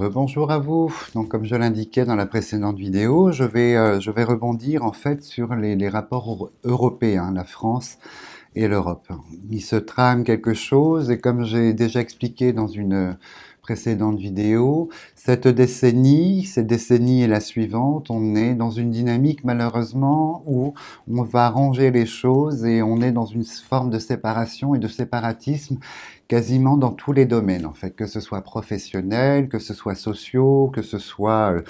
Rebonjour à vous. Donc, comme je l'indiquais dans la précédente vidéo, je vais rebondir en fait sur les rapports européens, la France et l'Europe. Il se trame quelque chose et comme j'ai déjà expliqué dans une précédente vidéo, cette décennie et la suivante, on est dans une dynamique malheureusement où on va ranger les choses et on est dans une forme de séparation et de séparatisme quasiment dans tous les domaines en fait, que ce soit professionnel, que ce soit sociaux, que ce soit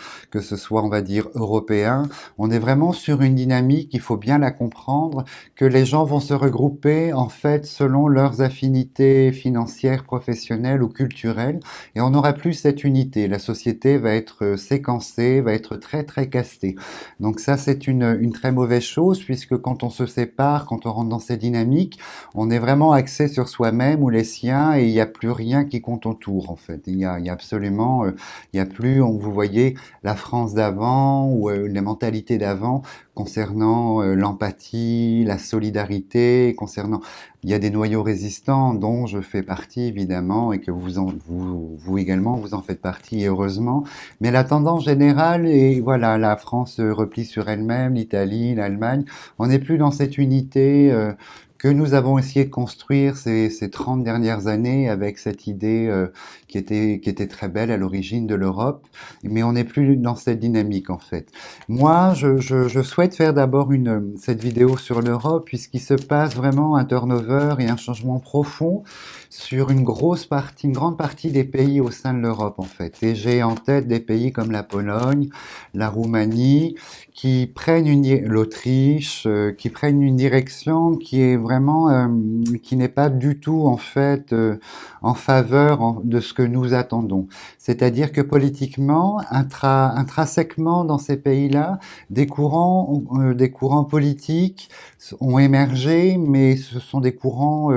on va dire européen. On est vraiment sur une dynamique, il faut bien la comprendre, que les gens vont se regrouper en fait selon leurs affinités financières, professionnelles ou culturelles, et on n'aura plus cette unité. La société va être séquencée, va être très très castée. Donc ça c'est une très mauvaise chose, puisque quand on se sépare, quand on rentre dans ces dynamiques, on est vraiment axé sur soi-même ou les siens et il n'y a plus rien qui compte autour en fait. Il y a absolument, il y a plus, vous voyez, la France d'avant ou les mentalités d'avant concernant l'empathie, la solidarité, concernant, il y a des noyaux résistants dont je fais partie évidemment et que vous également vous en faites partie heureusement. Mais la tendance générale est voilà, la France se replie sur elle-même, l'Italie, l'Allemagne, on n'est plus dans cette unité. Que nous avons essayé de construire ces 30 dernières années avec cette idée qui était très belle à l'origine de l'Europe, mais on n'est plus dans cette dynamique en fait. Moi, je souhaite faire d'abord cette vidéo sur l'Europe puisqu'il se passe vraiment un turnover et un changement profond sur une grande partie des pays au sein de l'Europe en fait. Et j'ai en tête des pays comme la Pologne, la Roumanie, l'Autriche, qui prennent une direction qui est vraiment, qui n'est pas du tout en fait en faveur de ce que nous attendons. C'est-à-dire que politiquement, intrinsèquement dans ces pays-là, des courants politiques ont émergé, mais ce sont des courants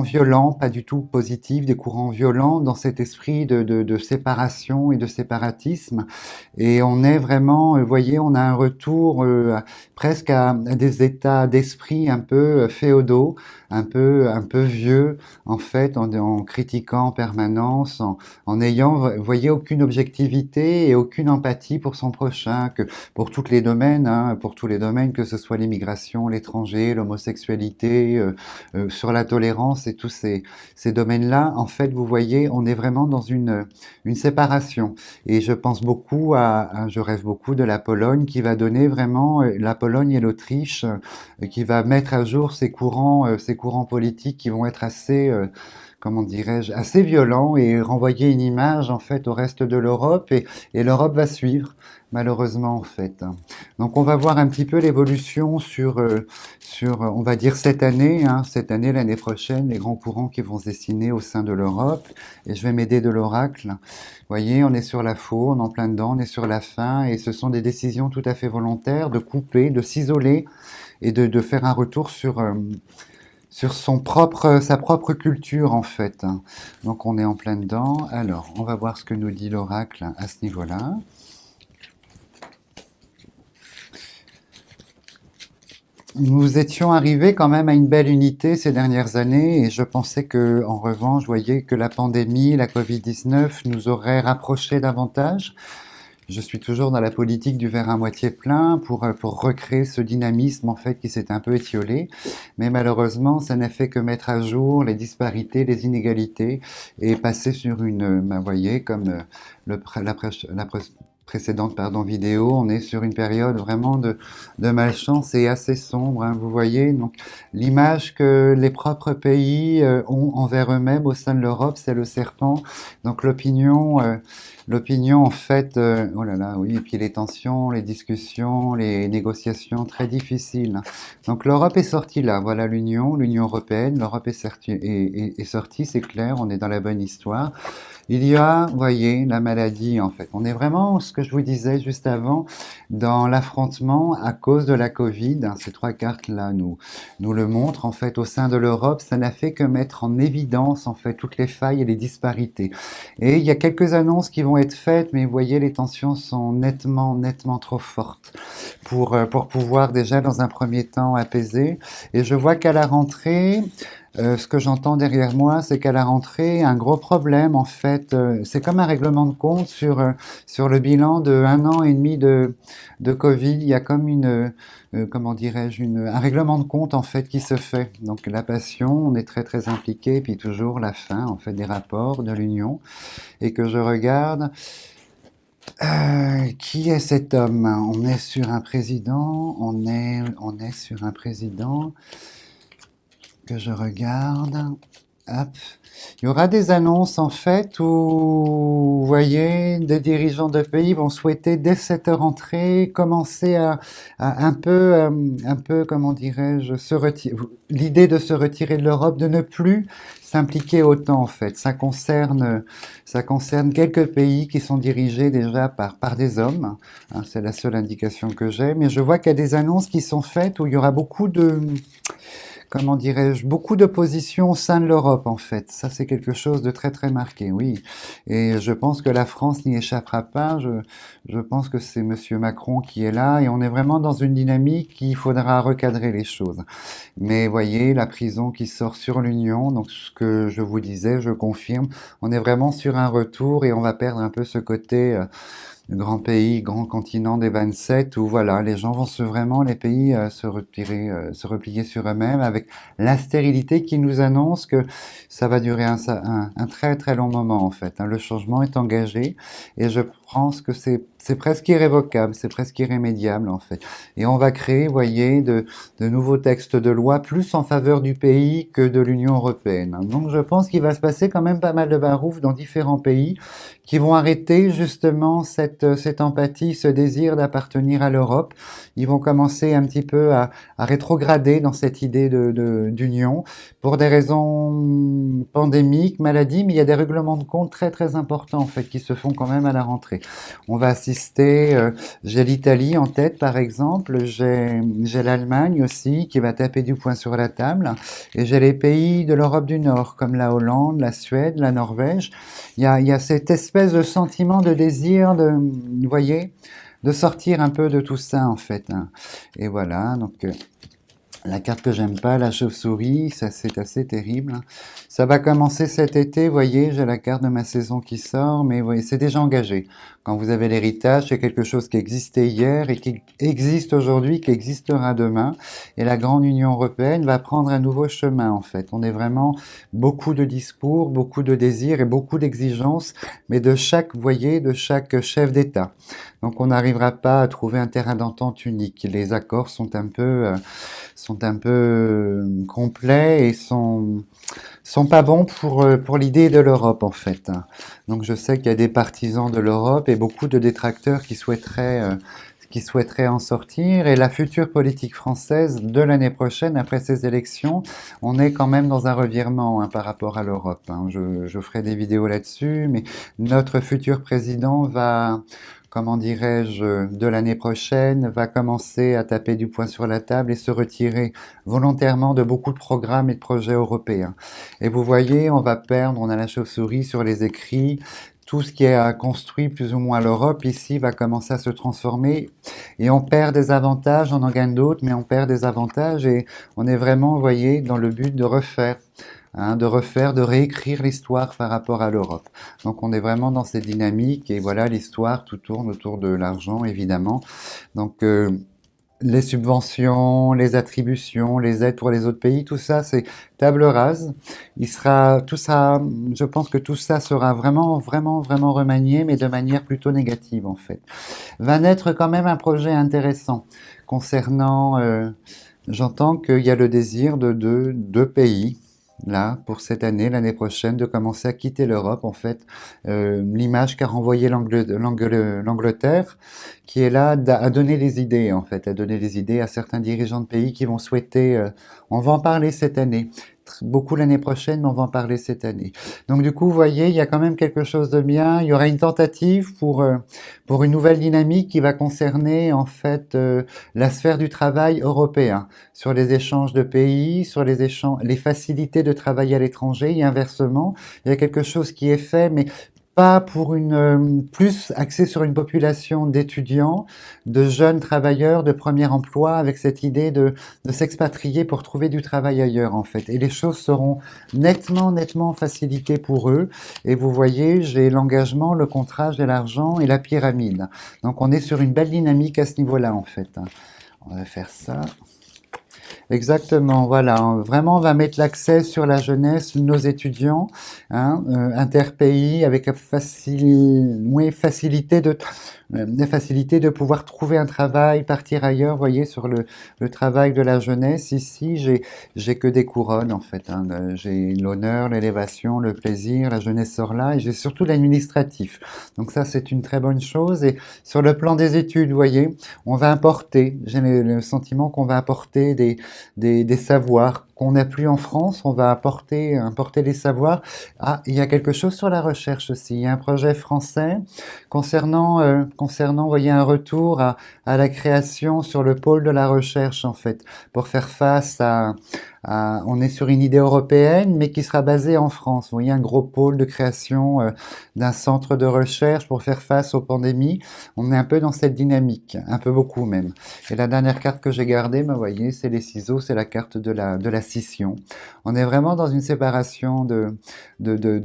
violents, pas du tout positifs, des courants violents dans cet esprit de séparation et de séparatisme. Et on est vraiment, vous voyez, on a un retour presque à des états d'esprit un peu féodaux, un peu vieux, en fait, en critiquant en permanence, en ayant, vous voyez, aucune objectivité et aucune empathie pour son prochain, que pour tous les domaines, hein, pour tous les domaines, que ce soit l'immigration, l'étranger, l'homosexualité, sur la tolérance et tous ces domaines-là, en fait, vous voyez, on est vraiment dans une séparation. Et je pense beaucoup je rêve beaucoup de la Pologne qui va donner vraiment, la Pologne et l'Autriche, qui va mettre à jour ces courants politiques qui vont être assez, comment dirais-je, assez violents et renvoyer une image en fait au reste de l'Europe et l'Europe va suivre malheureusement en fait. Donc on va voir un petit peu l'évolution on va dire cette année, l'année prochaine, les grands courants qui vont se dessiner au sein de l'Europe et je vais m'aider de l'oracle. Vous voyez, on est sur la faune, en plein dedans, on est sur la fin et ce sont des décisions tout à fait volontaires de couper, de s'isoler et de faire un retour sur sa propre culture en fait. Donc on est en plein dedans. Alors, on va voir ce que nous dit l'oracle à ce niveau-là. Nous étions arrivés quand même à une belle unité ces dernières années et je pensais que, en revanche, je voyais que la pandémie, la Covid-19 nous aurait rapprochés davantage. Je suis toujours dans la politique du verre à moitié plein pour recréer ce dynamisme en fait qui s'est un peu étiolé. Mais malheureusement, ça n'a fait que mettre à jour les disparités, les inégalités et passer sur vous voyez, comme la précédente vidéo, on est sur une période vraiment de malchance et assez sombre, hein, vous voyez. Donc l'image que les propres pays ont envers eux-mêmes au sein de l'Europe, c'est le serpent. Donc l'opinion en fait, oh là là, oui, et puis les tensions, les discussions, les négociations très difficiles. Donc l'Europe est sortie là, voilà l'Union européenne, l'Europe est sortie, c'est clair, on est dans la bonne histoire. Il y a, vous voyez, la maladie en fait. On est vraiment, ce que je vous disais juste avant, dans l'affrontement à cause de la Covid. Hein, ces trois cartes-là nous le montrent en fait au sein de l'Europe. Ça n'a fait que mettre en évidence en fait toutes les failles et les disparités. Et il y a quelques annonces qui vont être faites, mais vous voyez, les tensions sont nettement trop fortes pour pouvoir déjà dans un premier temps apaiser. Et je vois qu'à la rentrée, Ce que j'entends derrière moi, c'est qu'à la rentrée, un gros problème, en fait, c'est comme un règlement de compte sur le bilan de 1 an et demi de Covid. Il y a comme comment dirais-je, un règlement de compte, en fait, qui se fait. Donc, la passion, on est très, très impliqué, puis toujours la fin, en fait, des rapports de l'Union, et que je regarde, qui est cet homme? On est sur un président, on est sur un président que je regarde. Hop. Il y aura des annonces en fait où, vous voyez, des dirigeants de pays vont souhaiter dès cette rentrée commencer à un peu, comment dirais-je, se retirer. L'idée de se retirer de l'Europe, de ne plus s'impliquer autant en fait. Ça concerne quelques pays qui sont dirigés déjà par des hommes. Hein, c'est la seule indication que j'ai. Mais je vois qu'il y a des annonces qui sont faites où il y aura beaucoup de comment dirais-je, beaucoup d'opposition au sein de l'Europe, en fait. Ça, c'est quelque chose de très, très marqué, oui. Et je pense que la France n'y échappera pas. Je pense que c'est Monsieur Macron qui est là et on est vraiment dans une dynamique qu'il faudra recadrer les choses. Mais voyez, la prison qui sort sur l'Union, donc ce que je vous disais, je confirme, on est vraiment sur un retour et on va perdre un peu ce côté grand pays, grand continent des 27, où voilà, les gens vont vraiment, les pays, se retirer, se replier sur eux-mêmes avec la stérilité qui nous annonce que ça va durer un très très long moment en fait. Hein. Le changement est engagé et je pense que c'est presque irrévocable, c'est presque irrémédiable en fait. Et on va créer, vous voyez, de nouveaux textes de loi plus en faveur du pays que de l'Union européenne. Hein. Donc je pense qu'il va se passer quand même pas mal de barouf dans différents pays qui vont arrêter justement cette empathie, ce désir d'appartenir à l'Europe. Ils vont commencer un petit peu à rétrograder dans cette idée d'union pour des raisons pandémiques, maladies, mais il y a des règlements de compte très très importants en fait qui se font quand même à la rentrée. On va assister, j'ai l'Italie en tête par exemple, j'ai l'Allemagne aussi qui va taper du poing sur la table, et j'ai les pays de l'Europe du Nord comme la Hollande, la Suède, la Norvège. Il y a cette espèce de sentiment de désir vous voyez, de sortir un peu de tout ça en fait. Hein. Et voilà, donc la carte que j'aime pas, la chauve-souris, ça c'est assez terrible. Hein. Ça va commencer cet été, vous voyez, j'ai la carte de ma saison qui sort, mais vous voyez, c'est déjà engagé. Quand vous avez l'héritage, c'est quelque chose qui existait hier et qui existe aujourd'hui, qui existera demain. Et la grande Union européenne va prendre un nouveau chemin, en fait. On est vraiment beaucoup de discours, beaucoup de désirs et beaucoup d'exigences, mais de chaque, vous voyez, de chaque chef d'État. Donc on n'arrivera pas à trouver un terrain d'entente unique. Les accords sont un peu complets et sont pas bons pour l'idée de l'Europe en fait. Donc je sais qu'il y a des partisans de l'Europe et beaucoup de détracteurs qui souhaiteraient en sortir. Et la future politique française de l'année prochaine, après ces élections, on est quand même dans un revirement hein, par rapport à l'Europe. Hein. Je ferai des vidéos là-dessus, mais notre futur président va comment dirais-je, de l'année prochaine, va commencer à taper du poing sur la table et se retirer volontairement de beaucoup de programmes et de projets européens. Et vous voyez, on va perdre, on a la chauve-souris sur les écrits, tout ce qui est construit plus ou moins l'Europe ici va commencer à se transformer et on perd des avantages, on en gagne d'autres, mais on perd des avantages et on est vraiment, vous voyez, dans le but de refaire. Hein, de réécrire l'histoire par rapport à l'Europe. Donc on est vraiment dans ces dynamiques et voilà l'histoire, tout tourne autour de l'argent évidemment. Donc les subventions, les attributions, les aides pour les autres pays, tout ça c'est table rase. Tout ça, je pense que tout ça sera vraiment, vraiment, vraiment remanié, mais de manière plutôt négative en fait. Va naître quand même un projet intéressant concernant. J'entends qu'il y a le désir de deux pays là, pour cette année, l'année prochaine, de commencer à quitter l'Europe, en fait. L'image qu'a renvoyée l'Angleterre, qui est là à donner les idées, en fait, à donner les idées à certains dirigeants de pays qui vont souhaiter, on va en parler cette année, beaucoup l'année prochaine, mais on va en parler cette année. Donc du coup, vous voyez, il y a quand même quelque chose de bien. Il y aura une tentative pour une nouvelle dynamique qui va concerner en fait la sphère du travail européen, sur les échanges de pays, sur les facilités de travail à l'étranger et inversement. Il y a quelque chose qui est fait, mais pas pour plus axé sur une population d'étudiants, de jeunes travailleurs de premier emploi, avec cette idée de s'expatrier pour trouver du travail ailleurs, en fait. Et les choses seront nettement facilitées pour eux. Et vous voyez, j'ai l'engagement, le contrat, j'ai l'argent et la pyramide. Donc on est sur une belle dynamique à ce niveau-là, en fait. On va faire ça. Exactement, voilà. Vraiment, on va mettre l'accès sur la jeunesse, nos étudiants, hein, interpays, avec oui, facilité de pouvoir trouver un travail, partir ailleurs. Vous voyez, sur le travail de la jeunesse, ici, j'ai que des couronnes, en fait. Hein. J'ai l'honneur, l'élévation, le plaisir, la jeunesse sort là, et j'ai surtout l'administratif. Donc ça, c'est une très bonne chose. Et sur le plan des études, vous voyez, on va importer, j'ai le sentiment qu'on va apporter des savoirs qu'on n'a plus en France, on va importer les savoirs. Ah, il y a quelque chose sur la recherche aussi. Il y a un projet français concernant, vous voyez, un retour à la création sur le pôle de la recherche, en fait, pour faire face on est sur une idée européenne, mais qui sera basée en France. Vous voyez, un gros pôle de création d'un centre de recherche pour faire face aux pandémies. On est un peu dans cette dynamique, un peu beaucoup même. Et la dernière carte que j'ai gardée, vous voyez, c'est les ciseaux, c'est la carte de la scission. On est vraiment dans une séparation de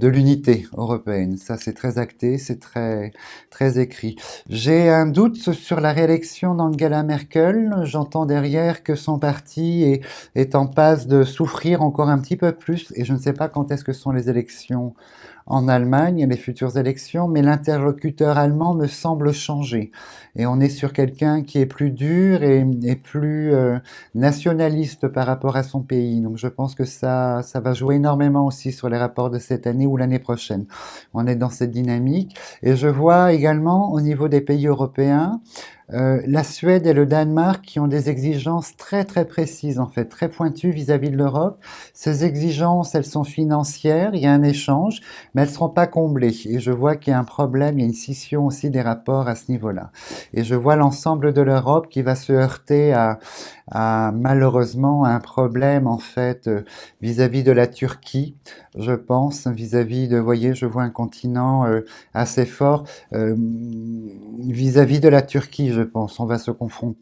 l'unité européenne. Ça, c'est très acté, c'est très écrit. J'ai un doute sur la réélection d'Angela Merkel. J'entends derrière que son parti est en passe de souffrir encore un petit peu plus, et je ne sais pas quand est-ce que sont les élections en Allemagne, les futures élections, mais l'interlocuteur allemand me semble changer. Et on est sur quelqu'un qui est plus dur et plus nationaliste par rapport à son pays. Donc je pense que ça va jouer énormément aussi sur les rapports de cette année ou l'année prochaine. On est dans cette dynamique. Et je vois également au niveau des pays européens, la Suède et le Danemark qui ont des exigences très précises, en fait, très pointues vis-à-vis de l'Europe. Ces exigences, elles sont financières, il y a un échange, mais elles ne seront pas comblées. Et je vois qu'il y a un problème, il y a une scission aussi des rapports à ce niveau-là. Et je vois l'ensemble de l'Europe qui va se heurter à malheureusement un problème, en fait, vis-à-vis de la Turquie, je pense, vis-à-vis de, vous voyez, je vois un continent assez fort vis-à-vis de la Turquie, je pense. On va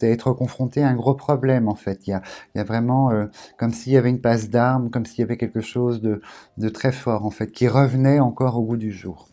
être confronté à un gros problème, en fait. Il y a vraiment comme s'il y avait une passe d'armes, comme s'il y avait quelque chose de très fort, en fait, qui revenait encore au goût du jour.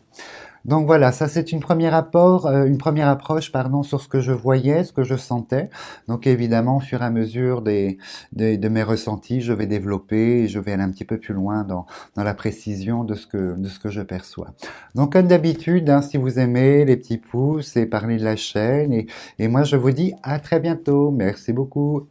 Donc voilà, ça c'est une première approche, pardon, sur ce que je voyais, ce que je sentais. Donc évidemment, au fur et à mesure de mes ressentis, je vais développer et je vais aller un petit peu plus loin dans la précision de ce que je perçois. Donc comme d'habitude, hein, si vous aimez les petits pouces et parler de la chaîne, et moi je vous dis à très bientôt. Merci beaucoup.